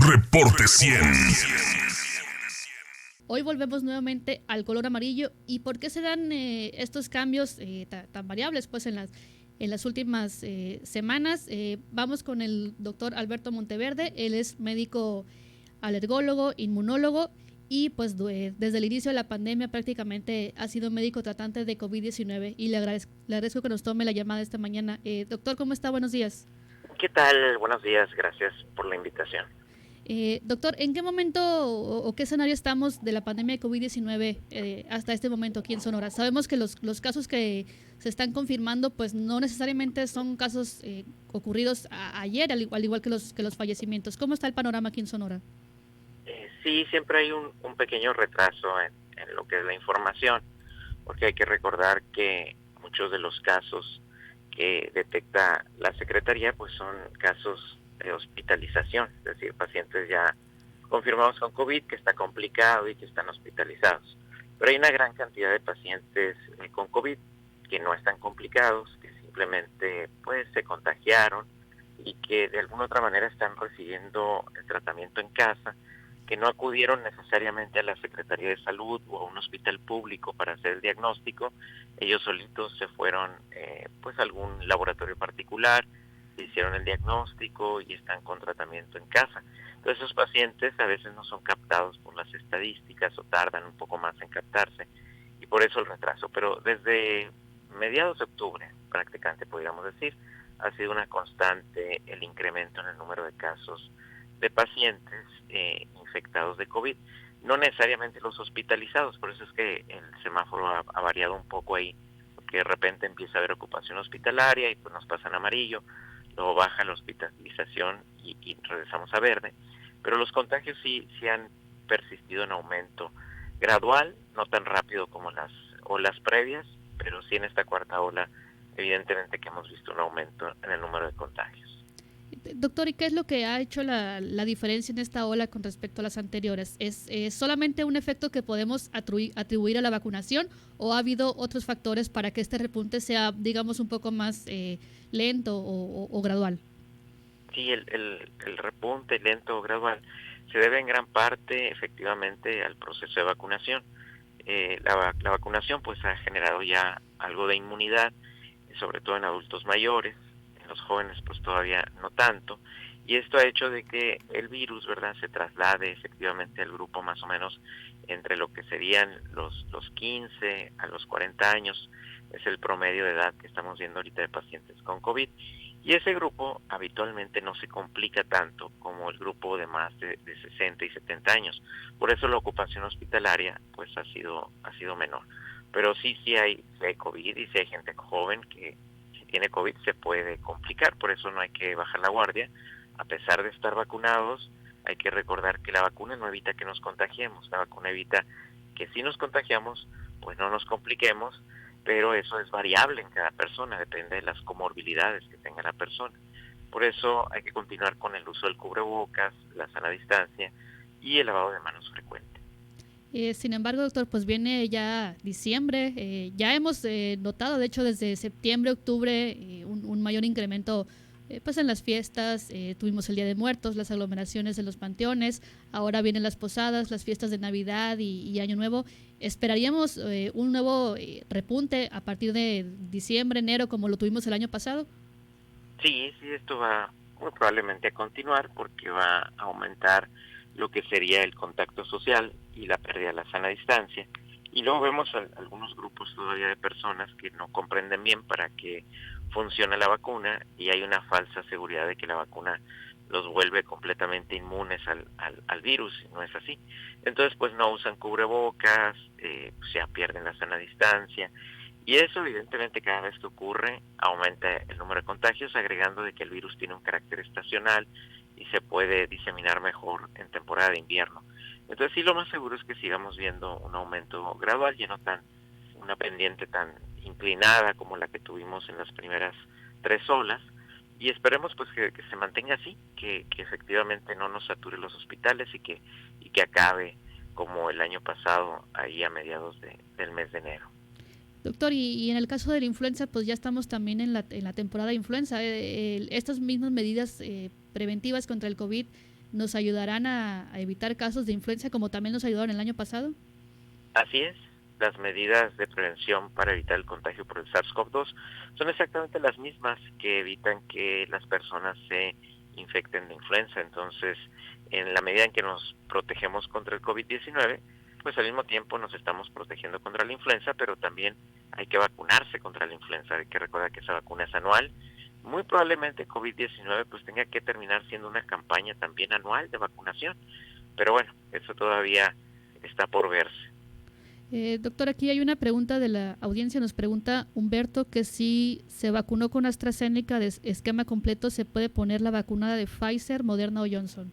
Reporte 100. Hoy volvemos nuevamente al color amarillo. ¿Y por qué se dan estos cambios tan variables pues en las últimas semanas? Vamos con el doctor Alberto Monteverde. Él es médico alergólogo, inmunólogo y pues desde el inicio de la pandemia prácticamente ha sido médico tratante de COVID-19 y le agradezco que nos tome la llamada esta mañana. Doctor, ¿cómo está? Buenos días. ¿Qué tal? Buenos días, gracias por la invitación. Doctor, ¿en qué momento o qué escenario estamos de la pandemia de COVID-19 hasta este momento aquí en Sonora? Sabemos que los casos que se están confirmando pues no necesariamente son casos ocurridos ayer, al igual que los fallecimientos. ¿Cómo está el panorama aquí en Sonora? Sí, siempre hay un pequeño retraso en lo que es la información, porque hay que recordar que muchos de los casos que detecta la Secretaría pues son casos de hospitalización, es decir, pacientes ya confirmados con COVID, que está complicado y que están hospitalizados. Pero hay una gran cantidad de pacientes con COVID que no están complicados, que simplemente pues se contagiaron y que de alguna otra manera están recibiendo el tratamiento en casa, que no acudieron necesariamente a la Secretaría de Salud o a un hospital público para hacer el diagnóstico. Ellos solitos se fueron pues a algún laboratorio particular, hicieron el diagnóstico y están con tratamiento en casa. Entonces esos pacientes a veces no son captados por las estadísticas o tardan un poco más en captarse y por eso el retraso. Pero desde mediados de octubre, prácticamente podríamos decir, ha sido una constante el incremento en el número de casos de pacientes infectados de COVID, no necesariamente los hospitalizados, por eso es que el semáforo ha variado un poco ahí, porque de repente empieza a haber ocupación hospitalaria y pues nos pasa en amarillo, luego baja la hospitalización y regresamos a verde, pero los contagios sí han persistido en aumento gradual, no tan rápido como las olas previas, pero sí en esta cuarta ola evidentemente que hemos visto un aumento en el número de contagios. Doctor, ¿y qué es lo que ha hecho la diferencia en esta ola con respecto a las anteriores? ¿Es solamente un efecto que podemos atribuir a la vacunación o ha habido otros factores para que este repunte sea, digamos, un poco más lento o gradual? Sí, el repunte lento o gradual se debe en gran parte efectivamente al proceso de vacunación. La vacunación pues ha generado ya algo de inmunidad, sobre todo en adultos mayores, en los jóvenes pues todavía no tanto, y esto ha hecho de que el virus, ¿verdad?, se traslade efectivamente al grupo más o menos entre lo que serían los 15 a los 40 años, es el promedio de edad que estamos viendo ahorita de pacientes con COVID, y ese grupo habitualmente no se complica tanto como el grupo de más de 60 y 70 años, por eso la ocupación hospitalaria pues ha sido menor. Pero sí hay COVID y sí hay gente joven que si tiene COVID se puede complicar, por eso no hay que bajar la guardia. A pesar de estar vacunados, hay que recordar que la vacuna no evita que nos contagiemos, la vacuna evita que si nos contagiamos, pues no nos compliquemos, pero eso es variable en cada persona, depende de las comorbilidades que tenga la persona. Por eso hay que continuar con el uso del cubrebocas, la sana distancia y el lavado de manos frecuente. Sin embargo, doctor, pues viene ya diciembre, ya hemos notado, de hecho, desde septiembre, octubre, un mayor incremento pues en las fiestas, tuvimos el Día de Muertos, las aglomeraciones en los panteones, ahora vienen las posadas, las fiestas de Navidad y Año Nuevo. ¿Esperaríamos un nuevo repunte a partir de diciembre, enero, como lo tuvimos el año pasado? Sí, esto va muy probablemente a continuar porque va a aumentar lo que sería el contacto social y la pérdida de la sana distancia. Y luego vemos algunos grupos todavía de personas que no comprenden bien para qué funciona la vacuna y hay una falsa seguridad de que la vacuna los vuelve completamente inmunes al virus, y no es así. Entonces pues no usan cubrebocas, ya pierden la sana distancia. Y eso evidentemente cada vez que ocurre aumenta el número de contagios, agregando de que el virus tiene un carácter estacional y se puede diseminar mejor en temporada de invierno. Entonces sí, lo más seguro es que sigamos viendo un aumento gradual, ya no tan una pendiente tan inclinada como la que tuvimos en las primeras 3 olas, y esperemos pues que se mantenga así, que efectivamente no nos sature los hospitales y que acabe como el año pasado, ahí a mediados del mes de enero. Doctor, y en el caso de la influenza, pues ya estamos también en la temporada de influenza. Estas mismas medidas preventivas contra el COVID nos ayudarán a evitar casos de influenza como también nos ayudaron el año pasado. Así es, las medidas de prevención para evitar el contagio por el SARS-CoV-2 son exactamente las mismas que evitan que las personas se infecten de influenza. Entonces, en la medida en que nos protegemos contra el COVID-19, pues al mismo tiempo nos estamos protegiendo contra la influenza, pero también hay que vacunarse contra la influenza. Hay que recordar que esa vacuna es anual. Muy probablemente COVID-19 pues tenga que terminar siendo una campaña también anual de vacunación. Pero bueno, eso todavía está por verse. Doctor, aquí hay una pregunta de la audiencia. Nos pregunta Humberto que si se vacunó con AstraZeneca de esquema completo, ¿se puede poner la vacuna de Pfizer, Moderna o Johnson?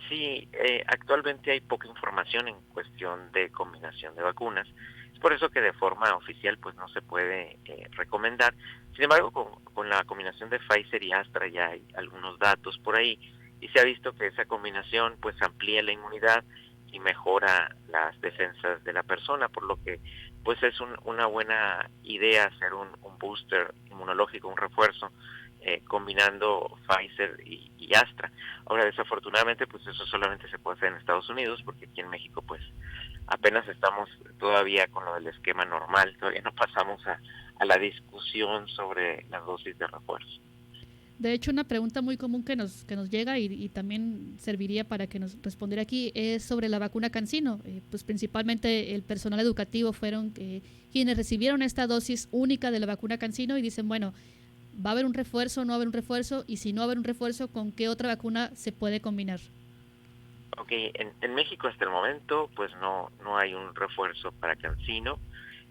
Sí, actualmente hay poca información en cuestión de combinación de vacunas. Es por eso que de forma oficial pues no se puede recomendar. Sin embargo, con la combinación de Pfizer y Astra ya hay algunos datos por ahí y se ha visto que esa combinación pues amplía la inmunidad y mejora las defensas de la persona, por lo que pues es una buena idea hacer un booster inmunológico, un refuerzo, combinando Pfizer y Astra. Ahora, desafortunadamente, pues eso solamente se puede hacer en Estados Unidos, porque aquí en México pues apenas estamos todavía con lo del esquema normal, todavía no pasamos a la discusión sobre las dosis de refuerzo. De hecho, una pregunta muy común que nos llega y también serviría para que nos respondiera aquí es sobre la vacuna CanSino. Pues principalmente el personal educativo fueron quienes recibieron esta dosis única de la vacuna CanSino y dicen, bueno, ¿va a haber un refuerzo o no va a haber un refuerzo? Y si no va a haber un refuerzo, ¿con qué otra vacuna se puede combinar? Ok, en México hasta el momento pues no hay un refuerzo para CanSino.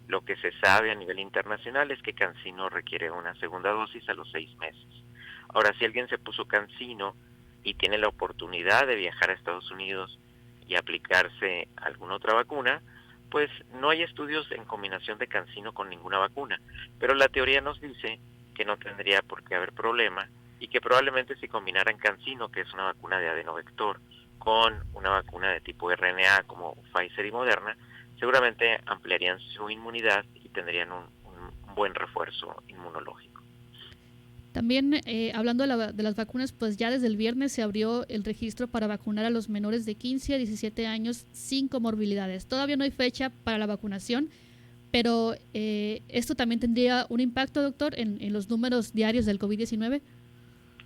Lo que se sabe a nivel internacional es que CanSino requiere una segunda dosis a los 6 meses. Ahora, si alguien se puso CanSino y tiene la oportunidad de viajar a Estados Unidos y aplicarse alguna otra vacuna, pues no hay estudios en combinación de CanSino con ninguna vacuna, pero la teoría nos dice que no tendría por qué haber problema y que probablemente si combinaran CanSino, que es una vacuna de adenovector, con una vacuna de tipo RNA como Pfizer y Moderna, seguramente ampliarían su inmunidad y tendrían un buen refuerzo inmunológico. También hablando de las vacunas, pues ya desde el viernes se abrió el registro para vacunar a los menores de 15 a 17 años sin comorbilidades. Todavía no hay fecha para la vacunación, pero ¿esto también tendría un impacto, doctor, en los números diarios del COVID-19?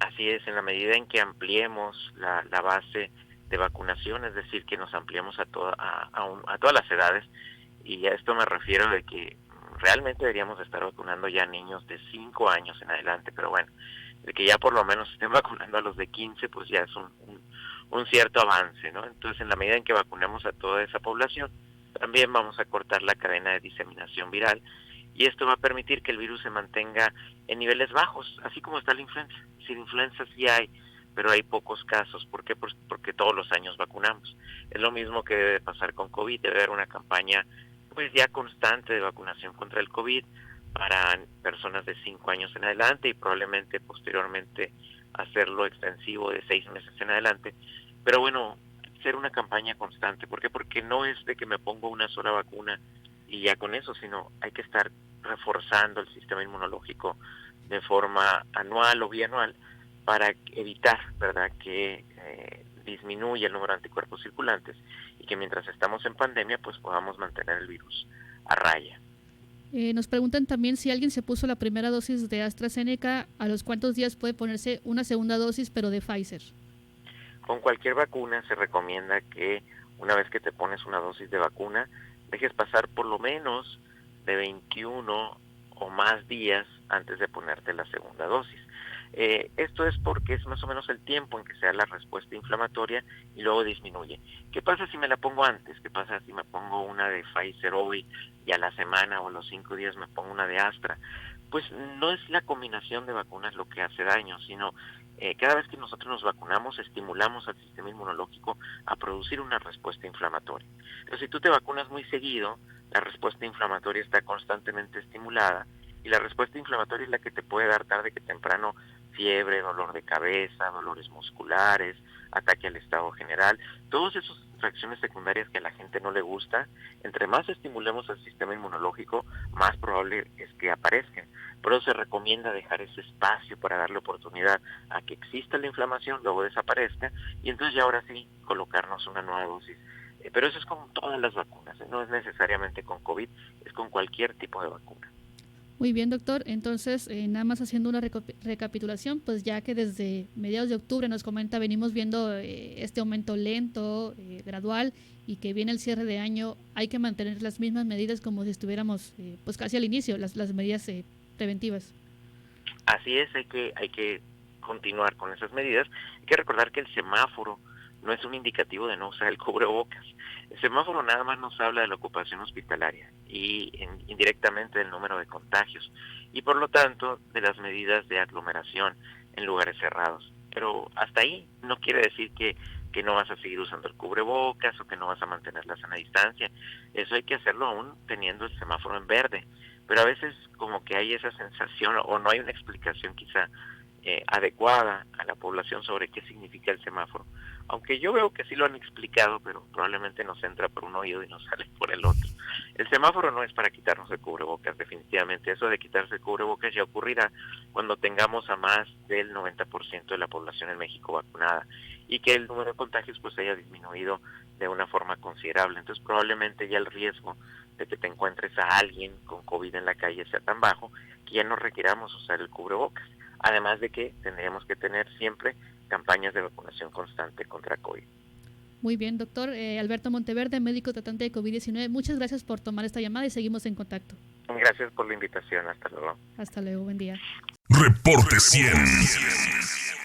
Así es, en la medida en que ampliemos la base de vacunación, es decir, que nos ampliamos a todas las edades, y a esto me refiero de que realmente deberíamos estar vacunando ya niños de 5 años en adelante, pero bueno, de que ya por lo menos estén vacunando a los de 15, pues ya es un cierto avance, ¿no? Entonces, en la medida en que vacunemos a toda esa población, también vamos a cortar la cadena de diseminación viral, y esto va a permitir que el virus se mantenga en niveles bajos, así como está la influenza. Si la influenza sí hay, pero hay pocos casos. ¿Por qué? Pues porque todos los años vacunamos. Es lo mismo que debe pasar con COVID, debe haber una campaña pues ya constante de vacunación contra el COVID para personas de 5 años en adelante y probablemente posteriormente hacerlo extensivo de 6 meses en adelante. Pero bueno, ser una campaña constante. ¿Por qué? Porque no es de que me pongo una sola vacuna y ya con eso, sino hay que estar reforzando el sistema inmunológico de forma anual o bianual para evitar, ¿verdad?, que disminuya el número de anticuerpos circulantes y que mientras estamos en pandemia pues podamos mantener el virus a raya. Nos preguntan también si alguien se puso la primera dosis de AstraZeneca, ¿a los cuántos días puede ponerse una segunda dosis pero de Pfizer? Con cualquier vacuna se recomienda que una vez que te pones una dosis de vacuna, dejes pasar por lo menos de 21 o más días antes de ponerte la segunda dosis. Esto es porque es más o menos el tiempo en que se da la respuesta inflamatoria y luego disminuye. ¿Qué pasa si me la pongo antes? ¿Qué pasa si me pongo una de Pfizer hoy y a la semana o a los 5 días me pongo una de Astra? Pues no es la combinación de vacunas lo que hace daño, sino cada vez que nosotros nos vacunamos estimulamos al sistema inmunológico a producir una respuesta inflamatoria. Entonces, si tú te vacunas muy seguido, la respuesta inflamatoria está constantemente estimulada y la respuesta inflamatoria es la que te puede dar tarde que temprano fiebre, dolor de cabeza, dolores musculares, ataque al estado general. Todos esos reacciones secundarias que a la gente no le gusta, entre más estimulemos el sistema inmunológico, más probable es que aparezcan. Por eso se recomienda dejar ese espacio para darle oportunidad a que exista la inflamación, luego desaparezca, y entonces ya ahora sí colocarnos una nueva dosis. Pero eso es con todas las vacunas, no es necesariamente con COVID, es con cualquier tipo de vacuna. Muy bien, doctor. Entonces, nada más haciendo una recapitulación, pues ya que desde mediados de octubre nos comenta, venimos viendo este aumento lento, gradual, y que viene el cierre de año, hay que mantener las mismas medidas como si estuviéramos pues casi al inicio, las medidas preventivas. Así es, hay que continuar con esas medidas. Hay que recordar que el semáforo no es un indicativo de no usar el cubrebocas. El semáforo nada más nos habla de la ocupación hospitalaria y indirectamente del número de contagios y por lo tanto de las medidas de aglomeración en lugares cerrados. Pero hasta ahí no quiere decir que no vas a seguir usando el cubrebocas o que no vas a mantener la sana distancia. Eso hay que hacerlo aún teniendo el semáforo en verde. Pero a veces como que hay esa sensación o no hay una explicación quizá adecuada a la población sobre qué significa el semáforo. Aunque yo veo que sí lo han explicado, pero probablemente nos entra por un oído y nos sale por el otro. El semáforo no es para quitarnos el cubrebocas, definitivamente. Eso de quitarse el cubrebocas ya ocurrirá cuando tengamos a más del 90% de la población en México vacunada y que el número de contagios pues haya disminuido de una forma considerable. Entonces probablemente ya el riesgo de que te encuentres a alguien con COVID en la calle sea tan bajo que ya no requiramos usar el cubrebocas. Además de que tendríamos que tener siempre campañas de vacunación constante contra COVID. Muy bien, doctor. Alberto Monteverde, médico tratante de COVID-19, muchas gracias por tomar esta llamada y seguimos en contacto. Gracias por la invitación. Hasta luego. Hasta luego. Buen día. Reporte 100.